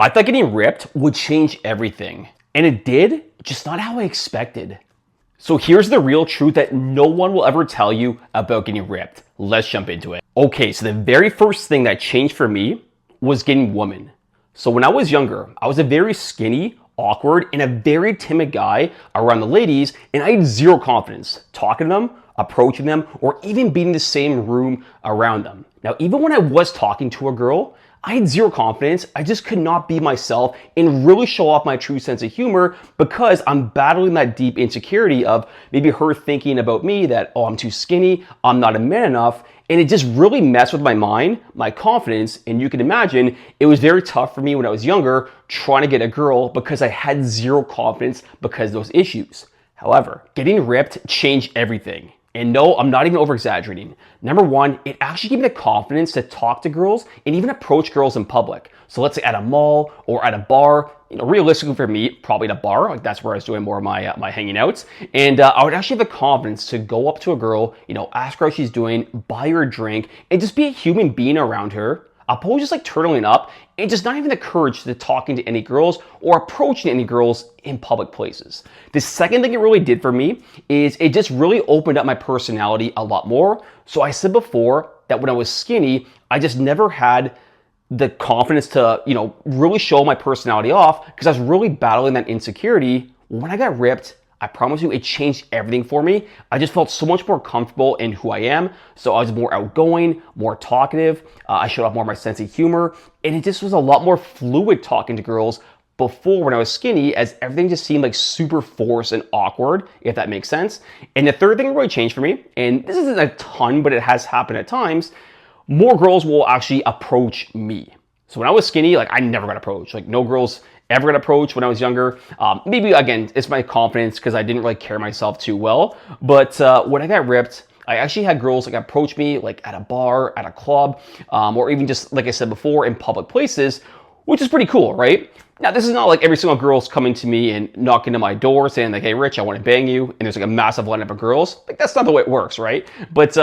I thought getting ripped would change everything. And it did, just not how I expected. So here's the real truth that no one will ever tell you about getting ripped. Let's jump into it. Okay, so the very first thing that changed for me was getting women. So when I was younger, I was a very skinny, awkward, and a very timid guy around the ladies, and I had zero confidence talking to them, approaching them, or even being in the same room around them. Now, even when I was talking to a girl, I had zero confidence. I just could not be myself and really show off my true sense of humor because I'm battling that deep insecurity of maybe her thinking about me that, oh, I'm too skinny, I'm not a man enough. And it just really messed with my mind, my confidence. And you can imagine it was very tough for me when I was younger trying to get a girl because I had zero confidence because of those issues. However, getting ripped changed everything. And no, I'm not even over exaggerating. Number one, it actually gave me the confidence to talk to girls and even approach girls in public. So let's say at a mall or at a bar, realistically for me, probably at a bar, like that's where I was doing more of my hanging outs. And I would actually have the confidence to go up to a girl, ask her how she's doing, buy her a drink, and just be a human being around her. Opposed just like turtling up and just not even the courage to talking to any girls or approaching any girls in public places. The second thing it really did for me is it just really opened up my personality a lot more. So I said before that when I was skinny, I just never had the confidence to, really show my personality off because I was really battling that insecurity. When I got ripped, I promise you, it changed everything for me. I just felt so much more comfortable in who I am. So I was more outgoing, more talkative. I showed off more of my sense of humor. And it just was a lot more fluid talking to girls before when I was skinny, as everything just seemed like super forced and awkward, if that makes sense. And the third thing that really changed for me, and this isn't a ton, but it has happened at times, more girls will actually approach me. So when I was skinny, I never got approached. No girls ever got approached when I was younger. Maybe, again, it's my confidence because I didn't really carry myself too well. But when I got ripped, I actually had girls approach me at a bar, at a club, or even just, like I said before, in public places, which is pretty cool, right? Now, this is not like every single girl's coming to me and knocking on my door saying hey, Rich, I want to bang you. And there's a massive lineup of girls. That's not the way it works, right? But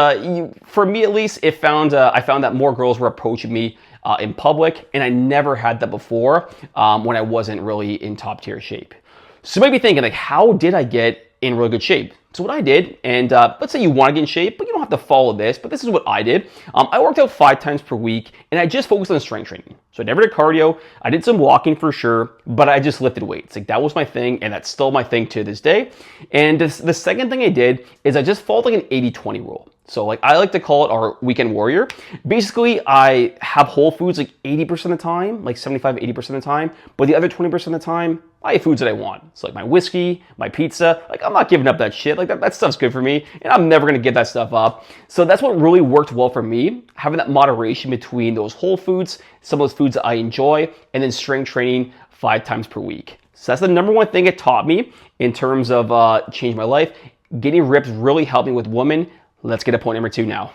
for me, at least, I found that more girls were approaching me in public, and I never had that before when I wasn't really in top tier shape. So you might be thinking, how did I get in really good shape? So what I did, and let's say you want to get in shape, but you don't have to follow this, but this is what I did. I worked out 5 times per week, and I just focused on strength training. So I never did cardio. I did some walking for sure, but I just lifted weights. That was my thing, and that's still my thing to this day. And the second thing I did is I just followed an 80-20 rule. So I like to call it our weekend warrior. Basically, I have whole foods 80% of the time, 75, 80% of the time, but the other 20% of the time, I eat foods that I want. So my whiskey, my pizza, I'm not giving up that shit. That stuff's good for me, and I'm never gonna give that stuff up. So that's what really worked well for me, having that moderation between those whole foods, some of those foods that I enjoy, and then strength training 5 times per week. So that's the number one thing it taught me in terms of changing my life. Getting ripped really helped me with women. Let's get to point number 2 now.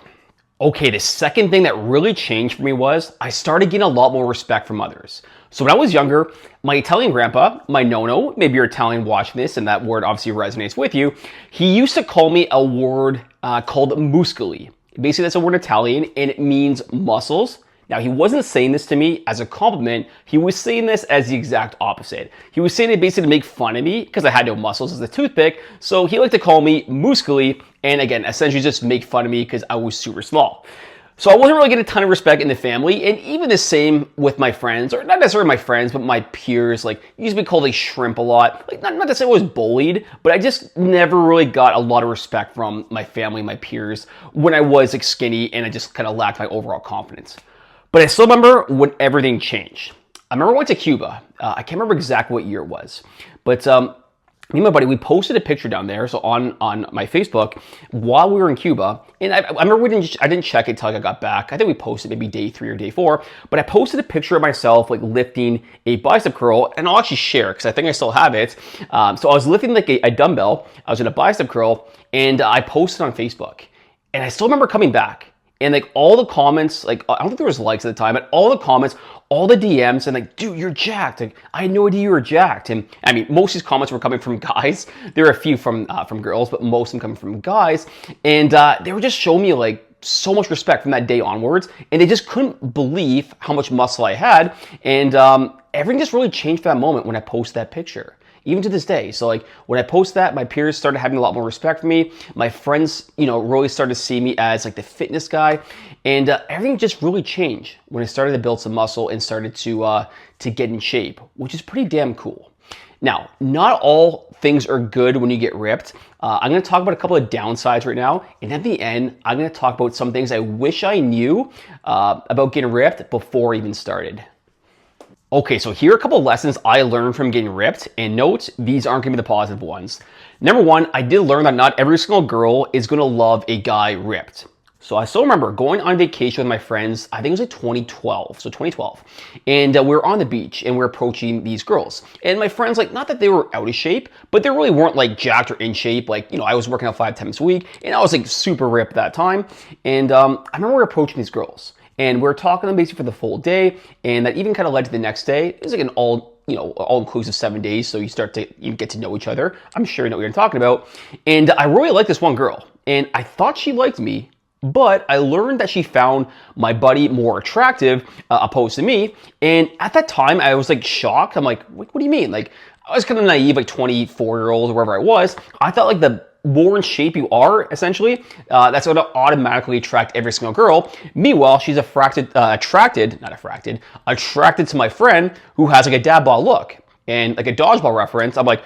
Okay, the second thing that really changed for me was I started getting a lot more respect from others. So when I was younger, my Italian grandpa, my nono, maybe you're Italian watching this and that word obviously resonates with you, he used to call me a word called muscoli. Basically, that's a word in Italian and it means muscles. Now, he wasn't saying this to me as a compliment. He was saying this as the exact opposite. He was saying it basically to make fun of me because I had no muscles as a toothpick. So he liked to call me muscoli, and again, essentially just make fun of me because I was super small. So I wasn't really getting a ton of respect in the family, and even the same with my friends, or not necessarily my friends, but my peers. Used to be called a shrimp a lot. Not to say I was bullied, but I just never really got a lot of respect from my family, my peers, when I was skinny, and I just kind of lacked my overall confidence. But I still remember when everything changed. I remember I went to Cuba. I can't remember exactly what year it was, but me and my buddy, we posted a picture down there, so on my Facebook, while we were in Cuba, and I remember I didn't check it until I got back. I think we posted maybe day 3 or day 4, but I posted a picture of myself lifting a bicep curl, and I'll actually share because I think I still have it. So I was lifting a dumbbell, I was in a bicep curl, and I posted on Facebook, and I still remember coming back. And all the comments, I don't think there was likes at the time, but all the comments, all the DMs, and dude, you're jacked. I had no idea you were jacked. And I mean, most of these comments were coming from guys. There were a few from girls, but most of them coming from guys. And they were just showing me so much respect from that day onwards, and they just couldn't believe how much muscle I had, and everything just really changed for that moment when I posted that picture. Even to this day. So like when I post that, my peers started having a lot more respect for me. My friends, really started to see me as like the fitness guy, and everything just really changed when I started to build some muscle and started to get in shape, which is pretty damn cool. Now, not all things are good when you get ripped. I'm going to talk about a couple of downsides right now, and at the end, I'm going to talk about some things I wish I knew about getting ripped before I even started. Okay, so here are a couple of lessons I learned from getting ripped, and note, these aren't gonna be the positive ones. Number one, I did learn that not every single girl is gonna love a guy ripped. So I still remember going on vacation with my friends, I think it was like 2012, and we were on the beach and we were approaching these girls. And my friends, like, not that they were out of shape, but they really weren't like jacked or in shape. Like, I was working out 5 times a week, and I was like super ripped at that time. And I remember we were approaching these girls. And we were talking to them basically for the full day, and that even kind of led to the next day. It was like an all-inclusive 7 days, so you get to know each other. I'm sure you know what you're talking about. And I really liked this one girl, and I thought she liked me, but I learned that she found my buddy more attractive opposed to me. And at that time, I was like shocked. I'm like, what do you mean? Like, I was kind of naive, like 24-year-old or wherever I was. I thought like the more in shape you are, essentially, that's going to automatically attract every single girl. Meanwhile, she's attracted to my friend who has like a dad bod look. And like a dodgeball reference, I'm like,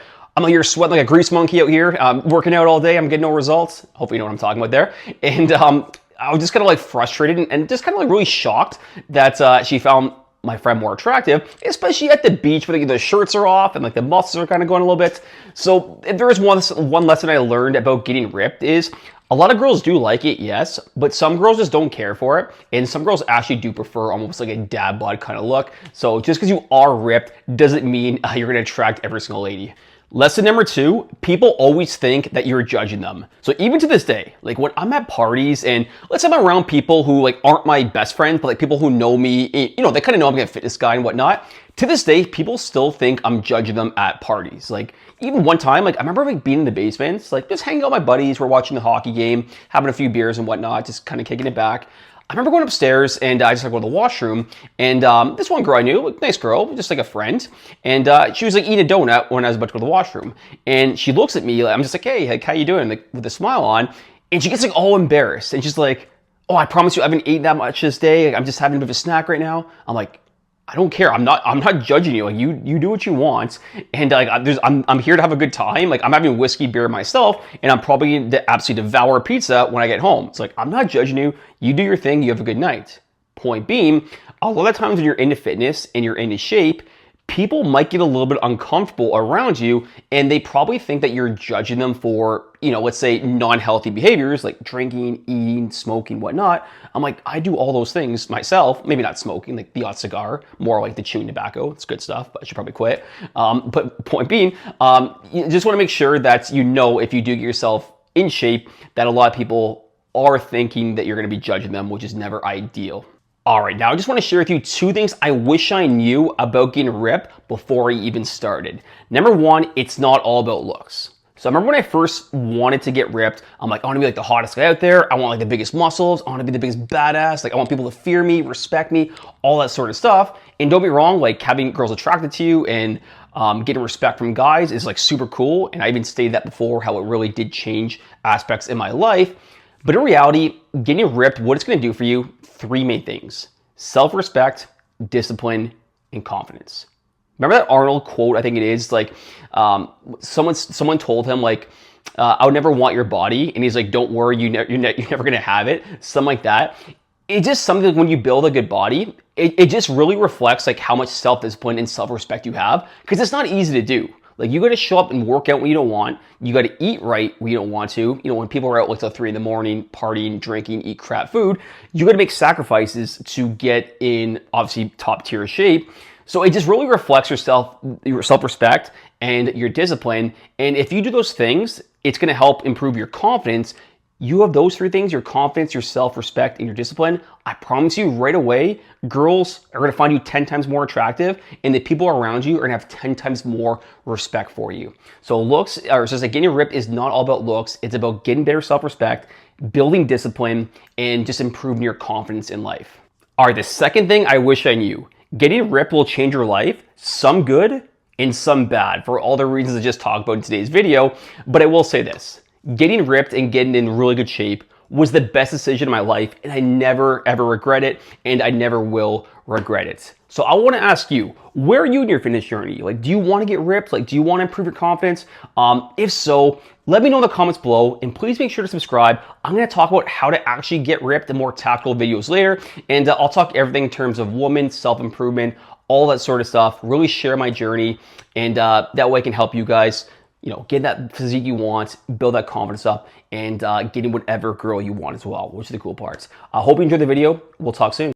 you're sweating like a grease monkey out here, working out all day, I'm getting no results. Hopefully you know what I'm talking about there. And I was just kind of like frustrated and just kind of like really shocked that she found my friend more attractive, especially at the beach where the shirts are off and like the muscles are kind of going a little bit. So if there is one lesson I learned about getting ripped is a lot of girls do like it, yes, but some girls just don't care for it, and some girls actually do prefer almost like a dad bod kind of look. So just because you are ripped doesn't mean you're going to attract every single lady. Lesson number 2, people always think that you're judging them. So even to this day, like when I'm at parties and let's say I'm around people who like aren't my best friends, but like people who know me, they kind of know I'm a fitness guy and whatnot. To this day, people still think I'm judging them at parties. Like even one time, like I remember like being in the basement, like just hanging out with my buddies, we're watching the hockey game, having a few beers and whatnot, just kind of kicking it back. I remember going upstairs and I just like go to the washroom, and this one girl I knew, like, nice girl, just like a friend, and she was like eating a donut when I was about to go to the washroom, and she looks at me, I'm just like, hey, like, how you doing, like with a smile on, and she gets like all embarrassed, and she's like, oh, I promise you I haven't eaten that much this day, like, I'm just having a bit of a snack right now. I'm like, I don't care. I'm not judging you. Like you do what you want, and like I'm here to have a good time. Like I'm having whiskey beer myself, and I'm probably going to absolutely devour pizza when I get home. It's like I'm not judging you. You do your thing. You have a good night. Point being, a lot of times when you're into fitness and you're into shape, people might get a little bit uncomfortable around you, and they probably think that you're judging them for, let's say non-healthy behaviors like drinking, eating, smoking, whatnot. I'm like, I do all those things myself. Maybe not smoking, like the odd cigar, more like the chewing tobacco. It's good stuff, but I should probably quit. But point being, you just want to make sure that if you do get yourself in shape, that a lot of people are thinking that you're going to be judging them, which is never ideal. All right, now I just want to share with you 2 things I wish I knew about getting ripped before I even started. Number 1, it's not all about looks. So I remember when I first wanted to get ripped, I'm like, I want to be like the hottest guy out there. I want like the biggest muscles. I want to be the biggest badass. Like I want people to fear me, respect me, all that sort of stuff. And don't be wrong, like having girls attracted to you and getting respect from guys is like super cool. And I even stated that before, how it really did change aspects in my life. But in reality, getting ripped, what it's going to do for you, 3 main things: self-respect, discipline, and confidence. Remember that Arnold quote, I think it is, like someone told him like, I would never want your body. And he's like, don't worry, you're never going to have it. Something like that. It's just something that when you build a good body, it just really reflects like how much self-discipline and self-respect you have, because it's not easy to do. Like you got to show up and work out when you don't want. You got to eat right when you don't want to. When people are out like till 3 a.m, partying, drinking, eat crap food, you got to make sacrifices to get in obviously top tier shape. So it just really reflects your self-respect and your discipline. And if you do those things, it's going to help improve your confidence. You have those 3 things: your confidence, your self-respect, and your discipline. I promise you right away, girls are going to find you 10 times more attractive, and the people around you are going to have 10 times more respect for you. So getting ripped is not all about looks. It's about getting better self-respect, building discipline, and just improving your confidence in life. All right, the second thing I wish I knew. Getting ripped will change your life, some good and some bad, for all the reasons I just talked about in today's video. But I will say this, getting ripped and getting in really good shape was the best decision of my life, and I never ever regret it, and I never will regret it. So I want to ask you, where are you in your fitness journey? Like, do you want to get ripped? Like, do you want to improve your confidence? If so, let me know in the comments below, and please make sure to subscribe. I'm going to talk about how to actually get ripped in more tactical videos later, and I'll talk everything in terms of women, self-improvement, all that sort of stuff, really share my journey, and that way I can help you guys, get that physique you want, build that confidence up, and getting whatever girl you want as well, which is the cool parts. I hope you enjoyed the video. We'll talk soon.